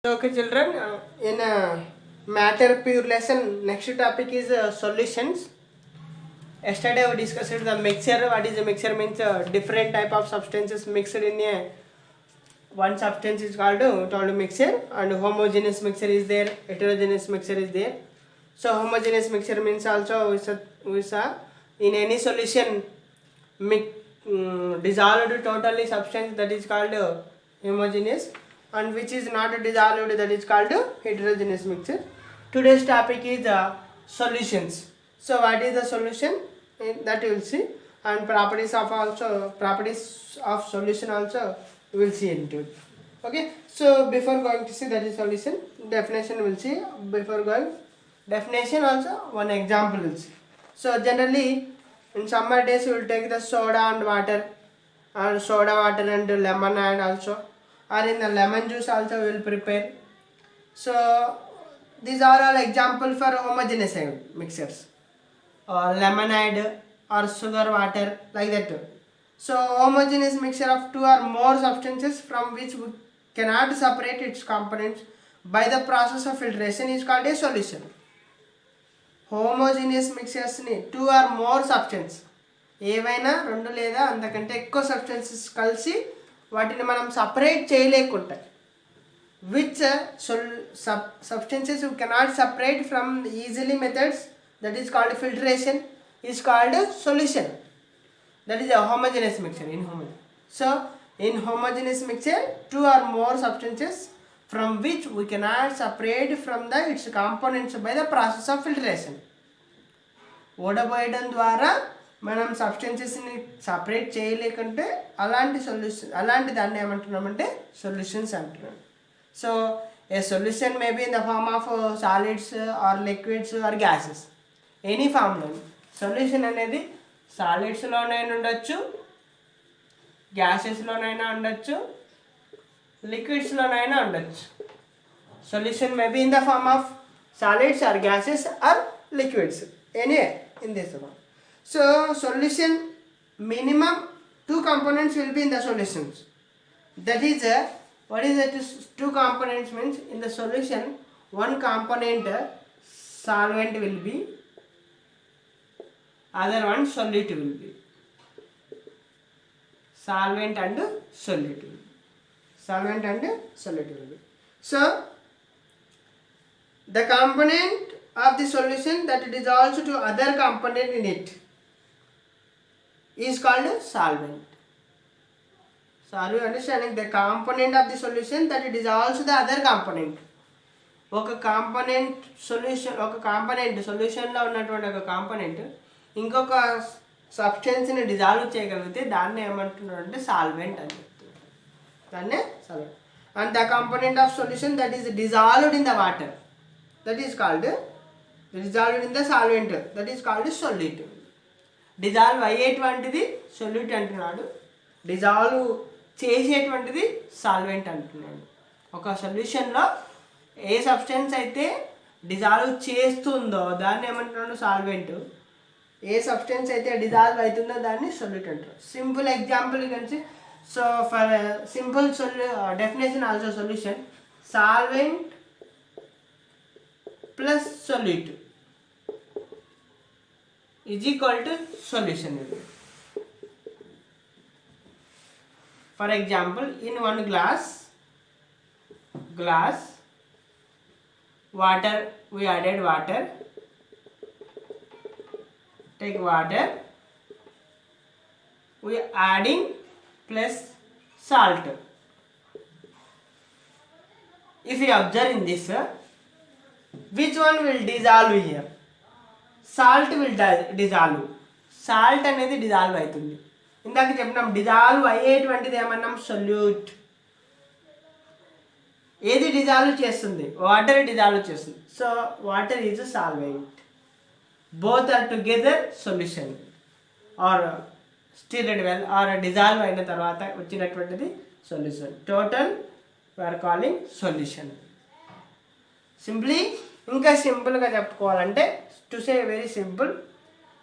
Okay, children, in matter pure lesson, next topic is solutions. Yesterday we discussed the mixture. What is a mixture? Means different type of substances mixed in a one substance is called mixture, and homogeneous mixture is there, heterogeneous mixture is there. So homogeneous mixture means also we saw in any solution dissolved totally substance, that is called homogeneous, and which is not dissolved, that is called heterogeneous mixture. Today's topic is solutions. So what is the solution? That you will see, and properties of solution also we will see into it. Okay, so before going to see that is solution, definition will see. Before going definition also one example will see. So generally in summer days we will take the soda and water, or soda water and lemonade also, or in the lemon juice also we will prepare. So these are all example for homogeneous mixtures, or lemonade or sugar water, like that. So homogeneous mixture of two or more substances from which we cannot separate its components by the process of filtration is called a solution. Homogeneous మిక్చర్స్ని two or more substance, ఏవైనా రెండు లేదా అంతకంటే ఎక్కువ substances కలిసి వాటిని మనం separate చేయలేకుండా, which substances you cannot separate from easily methods, that is called filtration, is called solution. That is a homogeneous mixture. So in homogeneous mixture, two or more substances from which we cannot separate from its components by the process of filtration. ఓడబోయడం ద్వారా మనం సబ్స్టెన్సెస్ని separate చేయలేకుంటే అలాంటి దాన్ని ఏమంటున్నామంటే solutions అంటున్నాం. So a solution may be in the form of solids or liquids or gases, any ఫామ్లో సొల్యూషన్ అనేది సాలిడ్స్లోనైనా ఉండొచ్చు, గ్యాసెస్లోనైనా ఉండొచ్చు, లిక్విడ్స్లోనైనా ఉండొచ్చు. Solution may be in the form of solids or gases or liquids, any in this one. So solution, minimum two components will be in the solutions. That is what is it? Two components means in the solution one component solvent will be, other one solute will be. Solvent and solute will be. Solvent and solute will be. So the component of the solution that dissolves to other component in it is called solvent. So are you understanding? The component of the solution that dissolves the other component. ఒక component సొల్యూషన్లో ఉన్నటువంటి ఒక component ఇంకొక సబ్స్టెన్స్ని dissolve చేయగలిగితే దాన్ని ఏమంటున్నారు అంటే solvent అని చెప్తున్నారు. దాన్నే solvent. And the component of solution that is dissolved in the water, that is called dissolved in the solvent, that is called solute. Dissolve అయ్యేటువంటిది సొల్యూట్ అంటున్నాడు, డిజాల్వ్ చేసేటువంటిది సాల్వెంట్ అంటున్నాడు. ఒక సొల్యూషన్లో ఏ సబ్స్టెన్స్ అయితే డిజాల్వ్ చేస్తుందో దాన్ని ఏమంటున్నాడు సాల్వెంట్, ఏ సబ్స్టెన్స్ అయితే డిజాల్వ్ అవుతుందో దాన్ని సొల్యూట్ అంటారు. సింపుల్ ఎగ్జాంపుల్ కలిసి, so for simple definition also solution, solvent plus solute is equal to solution. For example, in one glass water, we added water, take water, we adding plus salt. If you observe in this, which one will dissolve here? Salt will dissolve. Salt అనేది dissolve అవుతుంది. ఇందాక చెప్పినాం dissolve అయ్యేటువంటిది ఏమన్నాం solute. ఏది dissolve చేస్తుంది? Water dissolve చేస్తుంది. So water is solvent. Both are together solution, or stirred well or dissolve అయిన తర్వాత వచ్చినటువంటిది solution. Total we are calling solution. Simply ఇంకా సింపుల్గా చెప్పుకోవాలంటే, to say very simple,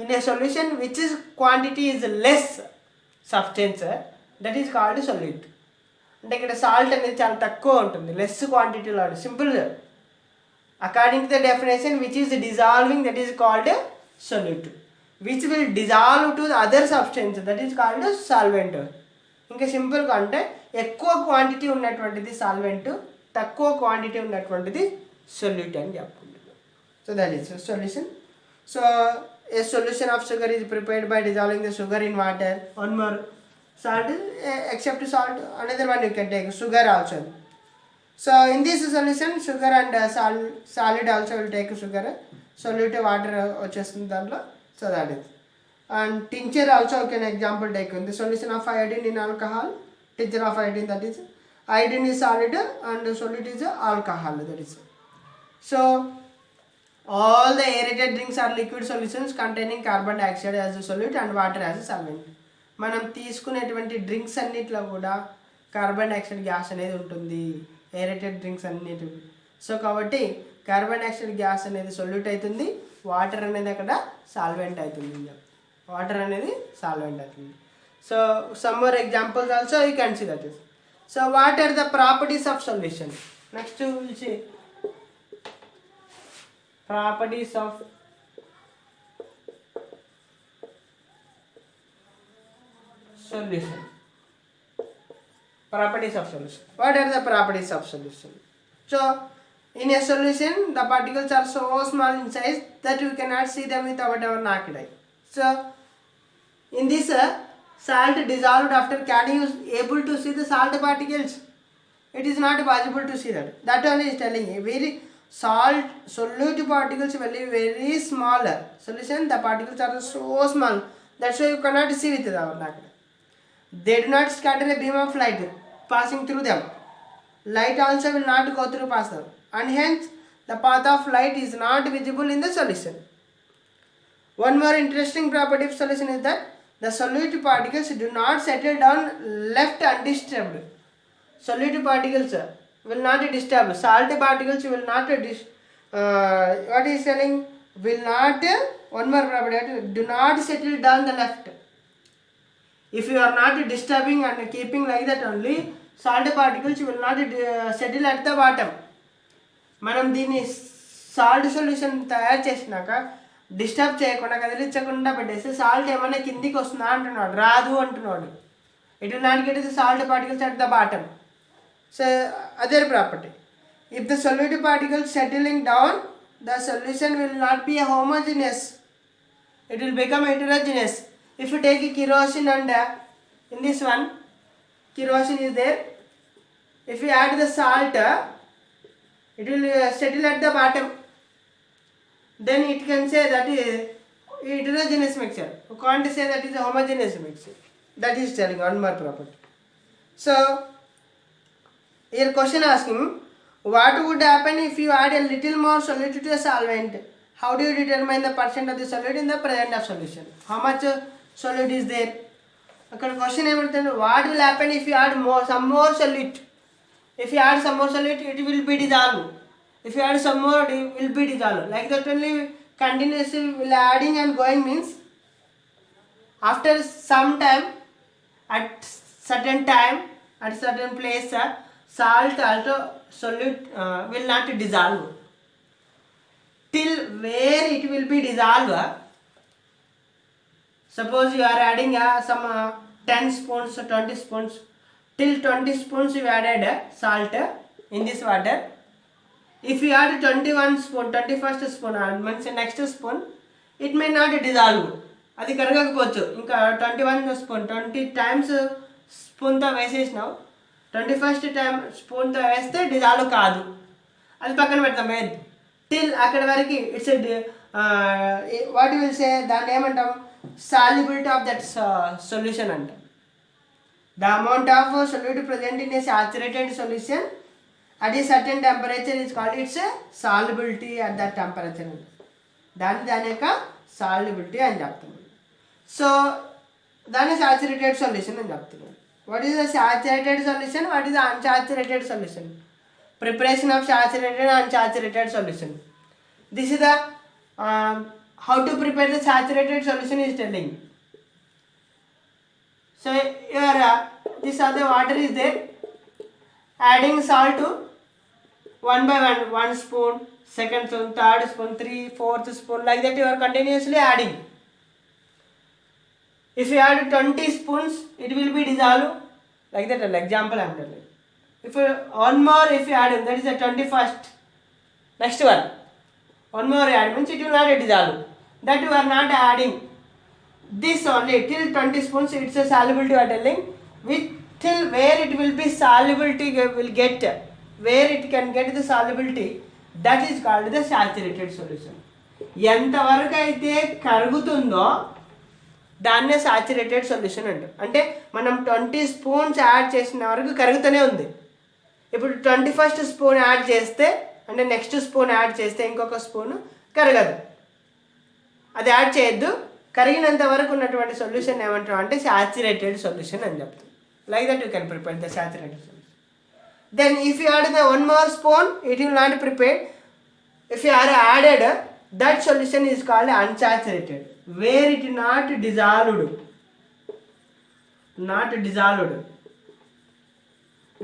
in a solution which is quantity is less substance, that is called solute. అంటే ఇక్కడ salt అనేది చాలా తక్కువ ఉంటుంది, లెస్ క్వాంటిటీలో. Simple, according to the definition which is dissolving that is called solute, which will dissolve to the other substance that is called solvent. ఇంకా సింపుల్గా అంటే ఎక్కువ క్వాంటిటీ ఉన్నటువంటిది సాల్వెంట్, తక్కువ క్వాంటిటీ ఉన్నటువంటిది సొల్యూట్ అని చెప్పుకుంటున్నాం. So that is solution. So a solution of sugar is prepared by dissolving the sugar in water. One more salt, except salt, another one you can take sugar also. So in this solution sugar and solid also will take sugar, solute water వచ్చేస్తుంది దాంట్లో. So that is. And tincture also you can example take in the solution of iodine in alcohol, tincture of iodine, that is iodine is solid and solute is alcohol, that is. So all the aerated drinks are liquid solutions containing carbon dioxide as a solute and water as a solvent. మనం తీసుకునేటువంటి drinks అన్నిట్లో కూడా carbon dioxide gas అనేది ఉంటుంది, aerated drinks అన్నిటి. So కాబట్టి carbon dioxide gas అనేది solute అవుతుంది, వాటర్ అనేది అక్కడ సాల్వెంట్ అవుతుంది, వాటర్ అనేది సాల్వెంట్ అవుతుంది. So some more examples also you can see that is. So what are the properties of solution? Next will see properties of solution. Properties of solution. What are the properties of solution? So in a solution the particles are so small in size that you cannot see them with our naked eye. So in this salt dissolved after can you able to see the salt particles? It is not possible to see that. That only is telling you very salt solute particles very small solution, the particles are so small that's why you cannot see with our naked. They do not scatter a beam of light passing through them. Light also will not go through past them, and hence the path of light is not visible in the solution. One more interesting property of solution is that the solute particles do not settle down left undisturbed. Solute particles will not disturb, salt particles will not what is telling, will not, one more property, do not settle down the left. If you are not disturbing and keeping like that only, salt particles will not settle at the bottom. మనం దీన్ని salt solution తయారు చేసినాక disturb చేయకుండా కదిలించకుండా పెట్టేస్తే salt ఏమైనా కిందికి వస్తుందా అంటున్నాడు, రాదు అంటున్నాడు. It will not get the salt particles at the bottom. So other property, if the solute particles settling down, the solution will not be a homogeneous, it will become heterogeneous. If you take a kerosene and in this one kerosene is there, if you add the salt it will settle at the bottom, then it can say that is heterogeneous mixture. You can't say that is a homogeneous mixture. That is telling one more property. So here question asking, what would happen if you add a little more solute to a solvent? How do you determine the percent of the solute in the present of solution? How much solute is there? అక్కడ question ఏమంటుంది, what will happen if you add some more solute? If you add some more solute it will be dissolved. If you add some more it will be dissolved. Like that only continuously will adding and going means after some time at certain time at certain place salt also solute will not dissolve. Till where it will be dissolved, suppose you are adding some 10 spoons or 20 spoons, till 20 spoons you added salt in this water. If you add 21 spoon, 21st spoon means next spoon, it may not dissolve. అది కరగకపోవచ్చు. ఇంకా 21 spoon 20 times స్పూన్తో వేసేసినావు, 21st time స్పూన్తో వేస్తే dissolve కాదు, అది పక్కన పెడతాం. Till అక్కడ వరకు ఇట్స్ వాట్ విల్ సే, దాన్ని ఏమంటాం, సాల్యుబిలిటీ ఆఫ్ దట్ సొల్యూషన్ అంటాం. The amount of solute present in a saturated solution at a certain temperature is called its solubility at that temperature. దాని యొక్క సాల్యుబిలిటీ అని చెప్తున్నాం. సో దాన్ని సాచురేటెడ్ సొల్యూషన్ అని చెప్తున్నాం. What is the saturated solution? What is the unsaturated solution? Preparation of saturated and unsaturated solution. This is the how to prepare the saturated solution is telling. So here this other water is there. adding salt to one by one spoon, second spoon, third spoon, 3, 4th spoon, like that you are continuously adding. If you add 20 spoons, it will be dissolved, like that. An example I am telling. If one more, if you add, that is the 21st. Next one more you add means it will not dissolve. That you are not adding. This only till 20 spoons, it's a solubility we are telling. With till where it will be solubility will get, where it can get the solubility, that is called the saturated solution. ఎంతవరకు అయితే కరుగుతుందో దాన్నే saturated solution అంటే మనం 20 spoons add చేసిన వరకు కరుగుతూనే ఉంది. ఇప్పుడు 21st spoon add చేస్తే అంటే నెక్స్ట్ స్పూన్ యాడ్ చేస్తే ఇంకొక స్పూన్ కరగదు, అది యాడ్ చేయొద్దు. కరిగినంత వరకు ఉన్నటువంటి సొల్యూషన్ ఏమంటాం అంటే సాచురేటెడ్ సొల్యూషన్ అని చెప్తాం. Like that you can prepare the saturated solution. Then if you add the one more spoon, it will not prepare. If you are added, that solution is called unsaturated, where it not dissolved,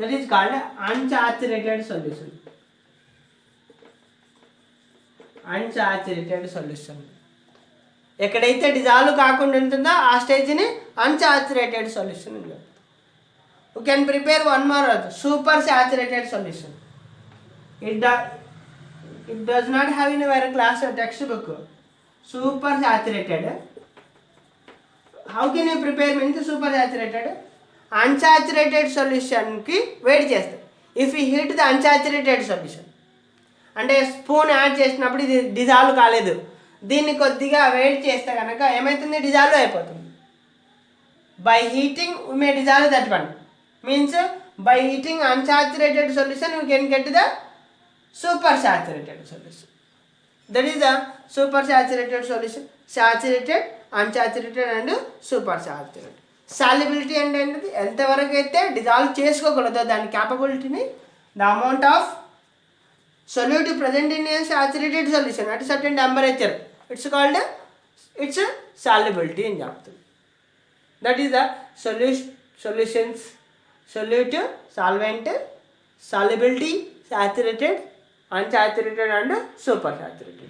that is called unsaturated solution. Unsaturated solution ఎక్కడైతే dissolve కాకుండా ఉంటుందో ఆ స్టేజ్ని unsaturated solution అని చెప్తాం. You can prepare one more super saturated solution. It does not have in our class or textbook. Super saturated. How can you prepare means super saturated? Unsaturated solution ki wait chestaru. If we heat the unsaturated solution, అంటే spoon add చేసినప్పుడు ఇది dissolve కాలేదు, దీన్ని కొద్దిగా వేడి చేస్తే కనుక ఏమవుతుంది, డిజాల్వ్ అయిపోతుంది. By heating we may dissolve that one. Means by heating unsaturated solution you can get the super saturated solution. That is the super saturated solution. Saturated, unsaturated and super saturated. Solubility అంటే ఏంటిది, ఎంతవరకు అయితే dissolve చేసుకోగలదో దాని క్యాపబిలిటీని, the amount of solute present in a saturated solution at certain temperature, it's called its solubility అని చెప్తుంది. That is the solutions, solute, solvent, solubility, saturated, unsaturated and super saturated.